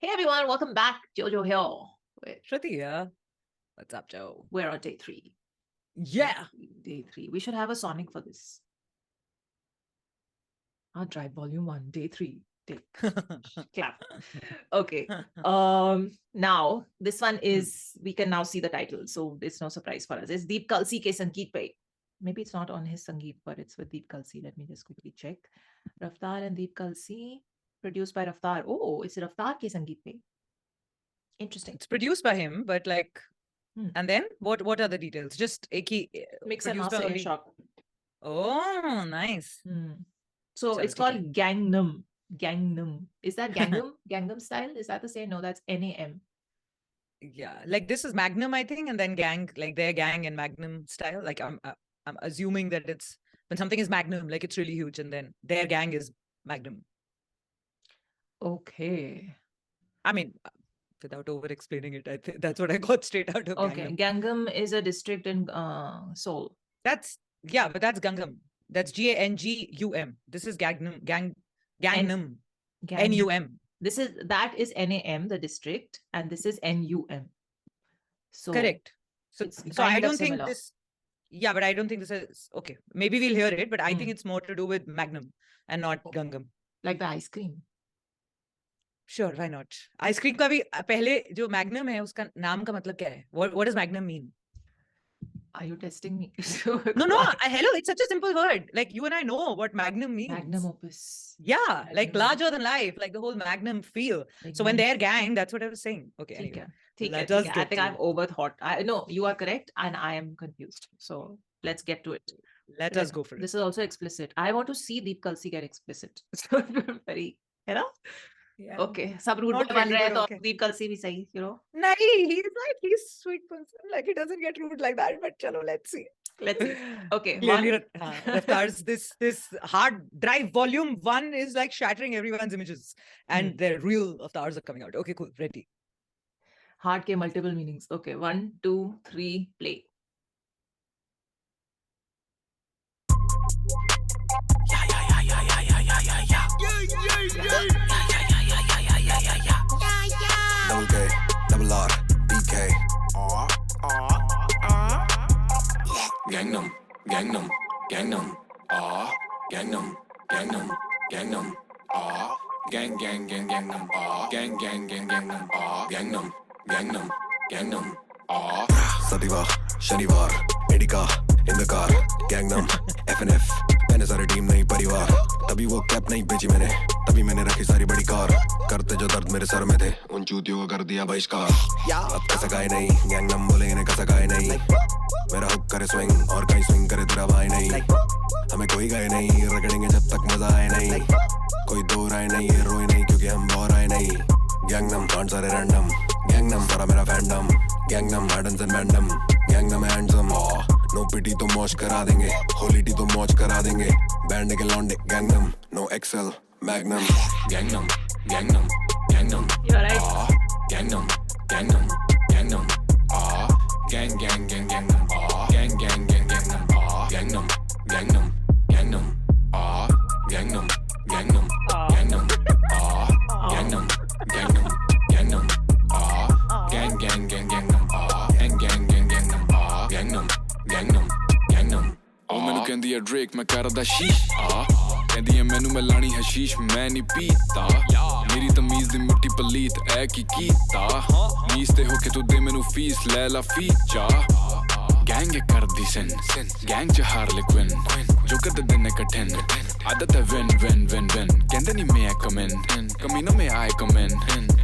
Hey everyone, welcome back. Jojo here. Shruti, yeah. What's up, Joe? We're on day 3. Yeah. Day 3. We should have a sonic for this. Our drive volume 1, day 3. Take. Clap. Okay. Now this one is we can now see the title, so it's no surprise for us. It's Deep Kalsi ke Sangeet Pe. Maybe it's not on his Sangeet, but it's with Deep Kalsi. Let me just quickly check. Raftaar and Deep Kalsi, produced by Raftaar. Oh, it's Raftaar ke Sangeet Pe. Interesting. It's produced by him, but like, and then what are the details? Just mix and master in shock. Oh, nice. So it's called Gangnum. Gangnum. Is that Gangnum? Gangnum style? Is that the same? No, that's NAM. Yeah, like this is Magnum, I think, and then gang, like their gang and Magnum style. Like I'm assuming that it's when something is Magnum, like it's really huge, and then their gang is Magnum. Okay. I mean, without over-explaining it, I think that's what I got straight out of Gangnam. Gangnam is a district in Seoul. But that's Gangnam. That's Gangum. This is Gangnum. Gangnum. NUM. That is NAM, the district, and this is NUM. So correct. So I don't think this. Yeah, but I don't think this is okay. Maybe we'll hear it, but I think it's more to do with Magnum and not Gangnam. Like the ice cream. Sure, why not? Ice cream का भी पहले जो Magnum है उसका नाम का मतलब क्या है? What does Magnum mean? Are you testing me? No. Hello, it's such a simple word. Like you and I know what Magnum means. Magnum opus. Yeah, Magnum. Like larger than life, like the whole Magnum feel. Like so when they're gang, that's what I was saying. Okay, anyway. I think I've overthought. No, you are correct, and I am confused. So let's get to it. Let us go for it. This is also explicit. I want to see Deep Kalsi get explicit. So very, you know. Yeah. Okay, सब rude boy बन रहे हैं तो Deep Kalsi भी सही, you know. नहीं, he's sweet person. Like he doesn't get rude like that. But chalo, let's see. Okay. Clearly, Raftaar's this hard drive volume 1 is like shattering everyone's images, and their real Raftaars are coming out. Okay, cool, ready. Hard के multiple meanings. Okay, 1, 2, 3, play. Double K, double R, BK. Gangnam, Gangnam, Gangnam. Gangnam, Gangnam, Gangnam. Gang, gang, gang, Gangnam. Gang, gang, gang, Gangnam. Gangnam, Gangnam, Gangnam. Sativa, Shanivar, Edika, in the car. Gangnam, FNF. मैंने सारी team नहीं परिवार तभी वो cap नहीं बेची मैंने तभी मैंने रखी सारी बड़ी कार करते जो दर्द मेरे सर में थे उन चूतियों को कर दिया बहिष्कार अब कैसा गाय नहीं गैंगनम बोले इन्हें कैसा गाय नहीं मेरा हुक करे स्विंग और कहीं स्विंग करे तेरा भाई नहीं हमें कोई गाय नहीं रगड़ेंगे जब तक मजा आए नहीं कोई दो राय नहीं ये रोए नहीं क्योंकि हम बोर आए नहीं गैंगनम कांड सारे रैंडम गैंगनम सारा मेरा फैंडम गैंगनम हैंडम्स एंड मैंडम गैंगनम हैंडसम नो पिटी तो मौज करा देंगे होलीटी तो मौज करा देंगे बैंड के लौंडे गैंगनम नो एक्सेल मैग्नम Gangnam Gangnam Gangnam Gangnam Gangnam Gangnam gang gang gang Gangnam gang gang gang Gangnam Gangnam Gangnam Gangnam Gangnam Gangnam Gangnam Gangnam Gangnam Gangnam gang gang gang gangnam gang gang gang gangnam gangnam gangnam gangnam ਉਹ ਮੈਨੂੰ ਕਹਿੰਦੀ ਹੈ Drake ਮੈਂ ਕਰਦਾ ਸ਼ੀਸ਼ ਕਹਿੰਦੀ ਹੈ ਮੈਨੂੰ ਮੈਂ ਲਾਣੀ ਹੈ ਸ਼ੀਸ਼ ਮੈਂ ਨਹੀਂ ਪੀਤਾ ਮੇਰੀ ਤਮੀਜ਼ ਦੀ ਮਿੱਟੀ ਪਲੀਤ ਐ ਕੀ ਕੀਤਾ ਨੀਸ ਤੇ ਹੋ ਕੇ ਤੂੰ ਦੇ ਮੈਨੂੰ ਫੀਸ ਲੈ ਲਾ ਫੀਚਾ ਗੈਂਗ ਕਰਦੀ ਸਿਨ ਗੈਂਗ ਚ ਹਾਰਲਿਕਵਿਨ ਜੋ ਕਰਦੇ ਦਿਨ ਕਠਿਨ आदत है win win win win कहते नहीं मैं come in कमीनों में I come in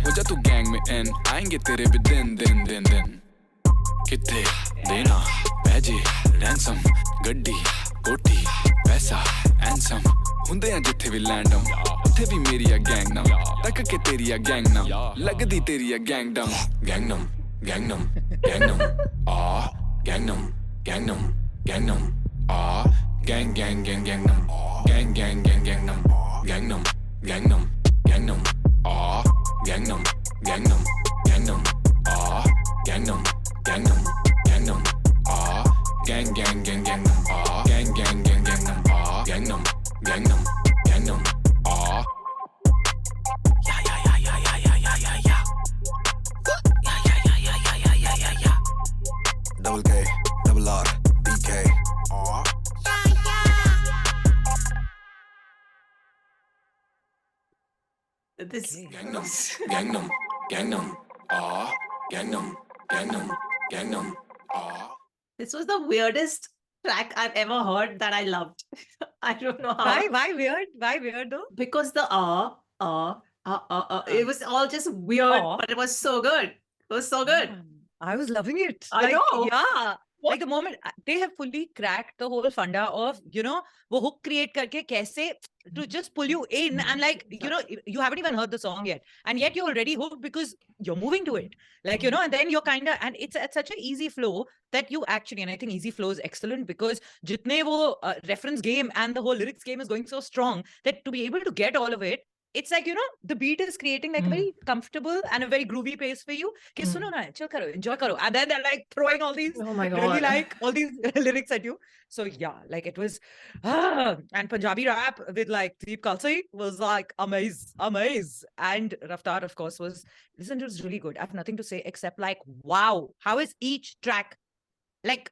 हो जा तू गैंग में in आएंगे तेरे भी दिन दिन दिन दिन कितने देना पैजे रैंसम गड्डी कोठी पैसा हैंसम ਹੁੰਦੇ ਆ ਜਿੱਥੇ ਵੀ ਲੈਂਡਮ ਉੱਥੇ ਵੀ ਮੇਰੀ ਆ ਗੈਂਗਨਮ ਤੱਕ ਕੇ ਤੇਰੀ ਆ ਗੈਂਗਨਮ ਲੱਗਦੀ ਤੇਰੀ ਆ ਗੈਂਗਡਮ ਗੈਂਗਨਮ ਗੈਂਗਨਮ ਗੈਂਗਨਮ ਗੈਂਗਨਮ ਗੈਂਗਨਮ ਗੈਂਗਨਮ gang gang gang gangnam gang gang gang gangnam gangnam gangnam gangnam gangnam gangnam gangnam gangnam gangnam gangnam gang gang gang gangnam gang gang gang gangnam gangnam gangnam gangnam yeah yeah yeah yeah yeah yeah yeah yeah This Okay. Gangnam, Gangnam, Gangnam, ah, Gangnam, Gangnam, Gangnam, ah. this was the weirdest track I've ever heard that I loved. I don't know how. Why weird? Why weird though? Because the it was all just weird, Aw. but it was so good. It was so good. I was loving it. I Like, know. yeah. What? Like the moment they have fully cracked the whole funda of, wo hook create karke kaise to just pull you in and like, you haven't even heard the song yet. And yet you're already hooked because you're moving to it. Like, and then you're kind of, and it's at such an easy flow that you actually, and I think easy flow is excellent because jitne wo reference game and the whole lyrics game is going so strong that to be able to get all of it, it's like, the beat is creating like a very comfortable and a very groovy pace for you. Ki suno na, chill karo, enjoy karo. And then they're like throwing all these, Oh my really God. like all these lyrics at you. So yeah, like it was, and Punjabi rap with like Deep Kalsi was like amaze. And Raftaar, of course, was really good. I have nothing to say except like, wow, how is each track like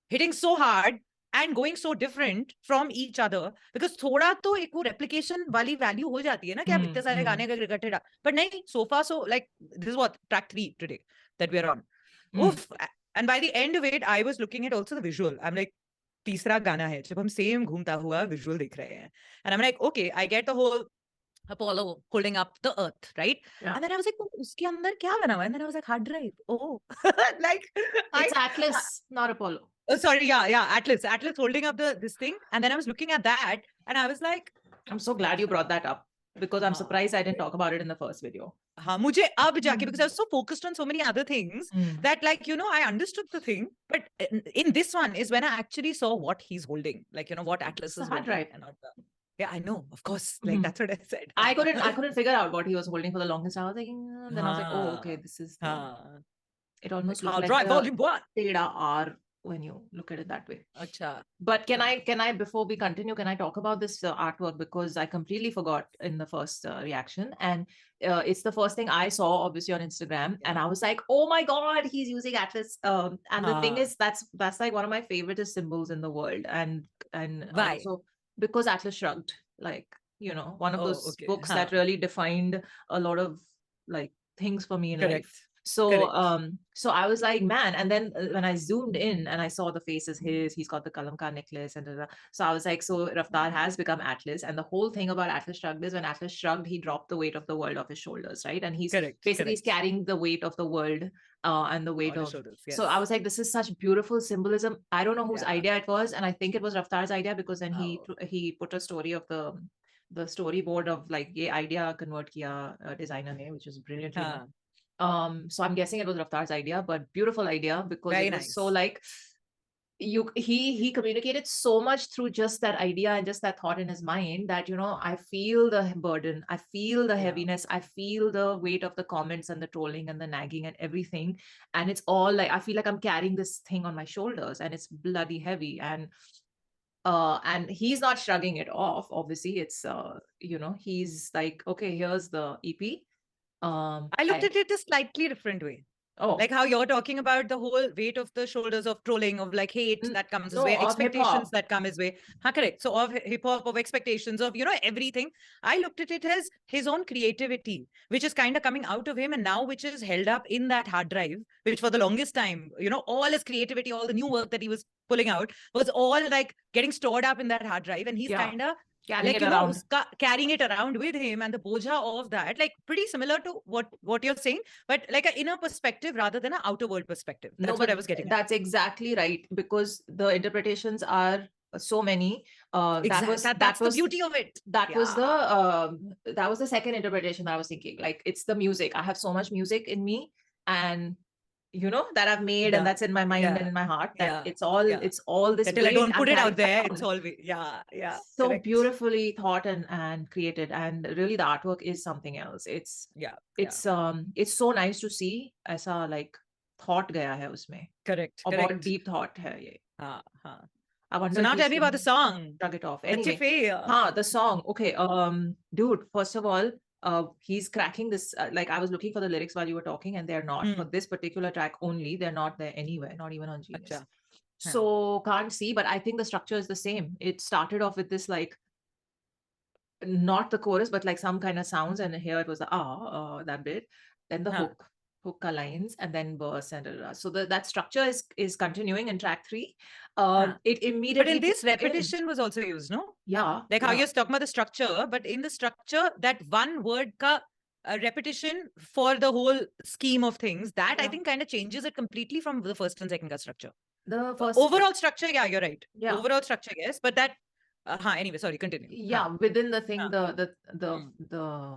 hitting so hard and going so different from each other? Because thoda to ek wo replication wali value ho jati hai na ki aap itne sare gaane ka ickathe but nahi, so far so like this is what track 3 today that we're on. Oof. And by the end of it I was looking at also the visual. I'm like, तीसरा गाना है जब हम same घूमता हुआ visual देख रहे हैं, and I'm like, okay, I get the whole Apollo holding up the earth, right? Yeah. And then I was like, uske andar kya bana hua hai? And then I was like, hard drive. Oh, like It's Atlas, not Apollo. Oh, sorry, yeah, Atlas holding up this thing, and then I was looking at that, and I was like, I'm so glad you brought that up because I'm surprised I didn't talk about it in the first video. mujhe ab jaake, because I was so focused on so many other things that like, I understood the thing, but in this one is when I actually saw what he's holding, like, what Atlas It's a is hard holding. drive. And not the, yeah, I know, of course, like that's what I said. I couldn't figure out what he was holding for the longest. I was like, then I was like, oh, okay, this is. It almost Hard looks drive like volume 1. Teda R when you look at it that way. Acha. But can I before we continue, can I talk about this artwork, because I completely forgot in the first reaction, and it's the first thing I saw obviously on Instagram, and I was like, oh my God, he's using Atlas. And the thing is, that's like one of my favorite symbols in the world, and Why? also because Atlas Shrugged, like, one of those okay. books that really defined a lot of like things for me in Correct. life. So Correct. so I was like, man, and then when I zoomed in and I saw the faces, he's got the kalamkaar necklace and so I was like, so Raftaar has become Atlas, and the whole thing about Atlas Shrugged is when Atlas shrugged, he dropped the weight of the world off his shoulders, right? And he's basically he's carrying the weight of the world and the weight of shoulders, yes. So I was like, this is such beautiful symbolism. I don't know whose idea it was, and I think it was Raftaar's idea, because then he put a story of the storyboard of like ye idea convert kiya designer ne, which is brilliant. So I'm guessing it was Raftaar's idea, but beautiful idea, because Very it was nice. so like he communicated so much through just that idea and just that thought in his mind that, I feel the burden, I feel the heaviness, I feel the weight of the comments and the trolling and the nagging and everything, and it's all like, I feel like I'm carrying this thing on my shoulders and it's bloody heavy, and he's not shrugging it off, obviously. It's he's like, okay, here's the EP. I looked at it a slightly different way. Oh, like how you're talking about the whole weight of the shoulders of trolling, of like hate that comes his way, expectations that come his way. Correct. So of hip hop, of expectations, of everything. I looked at it as his own creativity, which is kind of coming out of him, and now which is held up in that hard drive, which for the longest time, all his creativity, all the new work that he was pulling out was all like getting stored up in that hard drive, and he's kind of carrying it around with him, and the boja of that, like pretty similar to what you're saying, but like an inner perspective rather than an outer world perspective. That's what I was getting. That's exactly right, because the interpretations are so many. Exactly. That's the beauty of it. That was the second interpretation that I was thinking. Like, it's the music. I have so much music in me, and that I've made, and that's in my mind and in my heart, that it's all this until I don't put it out there, around. it's all So correct. beautifully thought and created, and really the artwork is something else. It's so nice to see aisa like thought gaya hai usme. Correct. About deep thought hai ye. I wonder so now tell me about the song. Shrug it off. Anyway, the song. Okay, dude, first of all, he's cracking this, like I was looking for the lyrics while you were talking, and they're not for this particular track only. They're not there anywhere, not even on Genius. So can't see, but I think the structure is the same. It started off with this like not the chorus, but like some kind of sounds, and here it was the that bit, then the Huh. hook lines, and then verse and so that structure is continuing in track 3. Huh. It But immediately in this, puts it in. repetition was also used, no? Yeah, Like how yeah. you're talking about the structure, but in the structure, that one word ka repetition for the whole scheme of things, that I Yeah. think kind of changes it completely from the first and second ka structure. The first Overall structure, yeah, you're right. Yeah. Overall structure, yes. But that, anyway, sorry, continue. Yeah, within the thing, Huh. the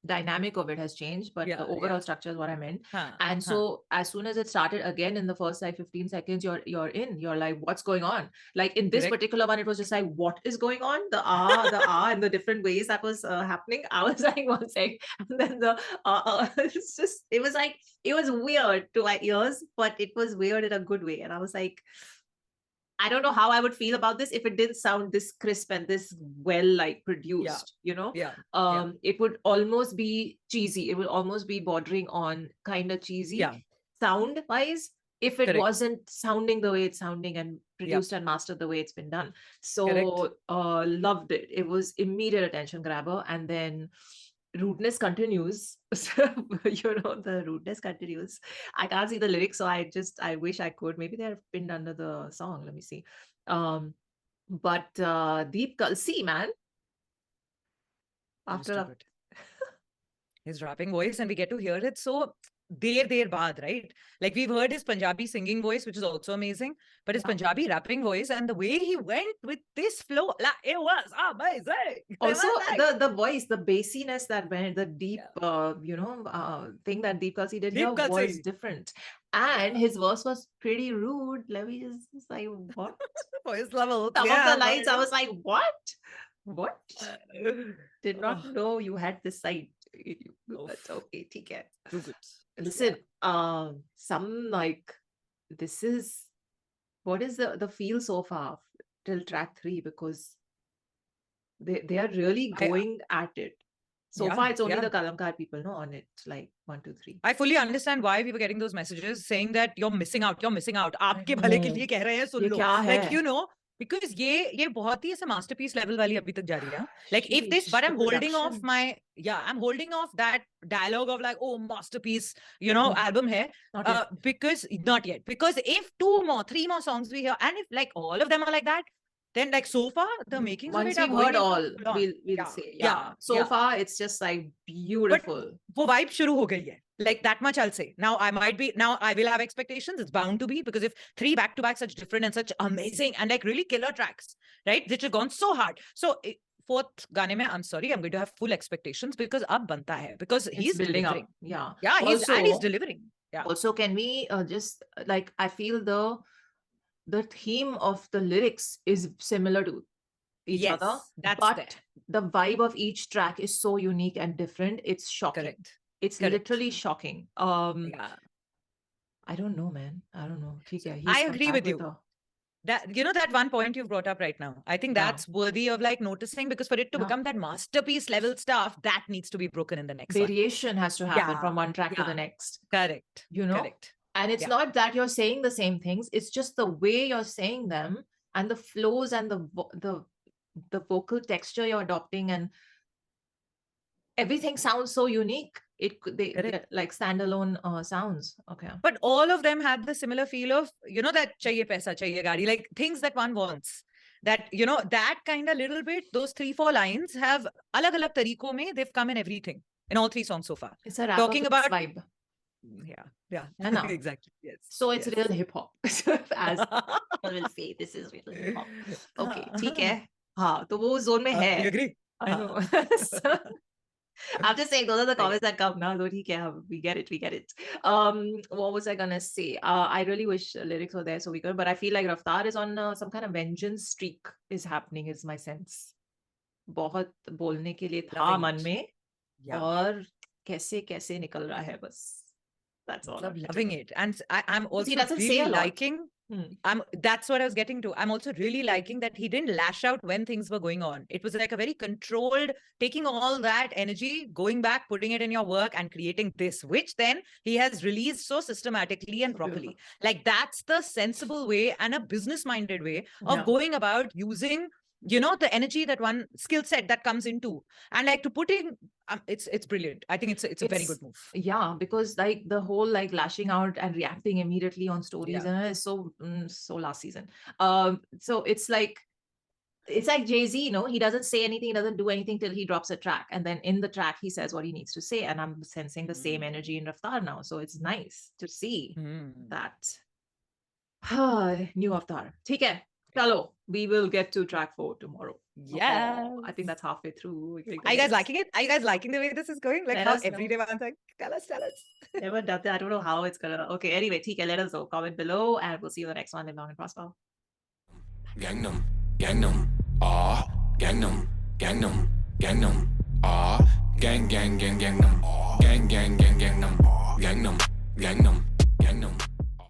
dynamic of it has changed, but Yeah, the overall structure is what I meant. Huh. And so as soon as it started again in the first like 15 seconds, you're like, what's going on? Like in this Correct. particular one, it was just like, what is going on? The and the different ways that was happening. I was like, one sec. And then it was weird to my ears, but it was weird in a good way. And I was like, I don't know how I would feel about this if it didn't sound this crisp and this well like produced, Yeah. It would almost be cheesy. It would almost be bordering on kind of cheesy Yeah. sound wise if it Correct. wasn't sounding the way it's sounding and produced and mastered the way it's been done. So loved it. It was immediate attention grabber. And then rudeness continues. The rudeness continues. I can't see the lyrics, so I wish I could. Maybe they're pinned under the song. Let me see. But Deep Kalsi, man. After his rapping voice, and we get to hear it so der baad, right? Like we've heard his Punjabi singing voice, which is also amazing, but his Punjabi rapping voice and the way he went with this flow, it was amazing. Also, the voice, the bassiness that went, the deep, thing that Deep Kalsi did here was different. And his verse was pretty rude. Let me just like, what? Voice level. Some of the lines, I was like, what? What? Did not know you had this side. That's okay, okay. Too good. Listen, some like this is what is the feel so far till track 3, because they are really going at it. So far, it's only the Kalamkaar people, on it, like 1, 2, 3. I fully understand why we were getting those messages saying that you're missing out. Aapke bhale ke liye keh rahe hain, sun lo. Like, because ye bahut hi aise masterpiece level wali abhi tak ja rahi hai. Like if this, but I'm holding off I'm holding off that dialogue of like, oh, masterpiece, album hai. Because not yet. Because if 2 more, 3 more songs we hear, and if like all of them are like that, then like so far the makings once of it we've heard all, we'll say so far it's just like beautiful. But wo vibe shuru ho gayi hai. Like that much I'll say. Now I will have expectations. It's bound to be, because if 3 back to back such different and such amazing and like really killer tracks, right, which have gone so hard. So 4th gaane mein, I'm sorry, I'm going to have full expectations, because ab banta hai, because he's building delivering. Up. He's delivering. Also, can we just like, I feel the theme of the lyrics is similar to each other, but the vibe of each track is so unique and different. It's shocking. Correct. It's literally shocking. I don't know, man. I don't know. I agree with you. That that one point you've brought up right now, I think that's worthy of like noticing, because for it to become that masterpiece level stuff, that needs to be broken in the next variation has to happen from one track to the next. Correct. Correct. And it's not that you're saying the same things, it's just the way you're saying them and the flows and the vocal texture you're adopting, and everything sounds so unique. They're like standalone sounds. Okay. But all of them had the similar feel of, that chahiye paisa, chahiye gaadi, like things that one wants. That, that kind of little bit, those 3-4 lines have alag-alag tariko mein, they've come in everything, in all 3 songs so far. It's a rap talking about vibe. Yeah. Exactly. Yes. So it's real hip hop, as people will say. This is real hip hop. Okay, ठीक है. हाँ, तो वो zone में है. You agree? I know. So, I'm just saying those are the comments that come now. So we get it. What was I gonna say? I really wish lyrics were there so we could, but I feel like Raftaar is on some kind of vengeance streak is happening, is my sense. बहुत बोलने के लिए था मन में, और कैसे निकल रहा है बस. That's all. I'm loving it. And I'm also really liking. That's what I was getting to. I'm also really liking that he didn't lash out when things were going on. It was like a very controlled, taking all that energy, going back, putting it in your work and creating this, which then he has released so systematically and properly. Like that's the sensible way and a business-minded way of going about using you know, the energy that one skill set that comes into, and like to put in, it's brilliant. I think it's a very It's- good move. Yeah, because like the whole like lashing out and reacting immediately on stories Yeah. and is so last season. So it's like Jay-Z, you know, he doesn't say anything, he doesn't do anything till he drops a track. And then in the track, he says what he needs to say. And I'm sensing the same energy in Raftaar now. So it's nice to see that. New Avatar. ठीक है. Chalo, we will get to track 4 tomorrow. Yeah. I think that's halfway through. Are you guys liking it? Are you guys liking the way this is going? Like Let how us every know. day one's like, tell us. Never done that. I don't know how it's gonna. Okay, anyway, ठीक है. Let us know. Comment below, and we'll see you in the next one. Live long and prosper. Gangnam, Gangnam, ah, Gangnam, Gangnam, Gangnam, ah, Gangnam, Gangnam, Gangnam, Gangnam.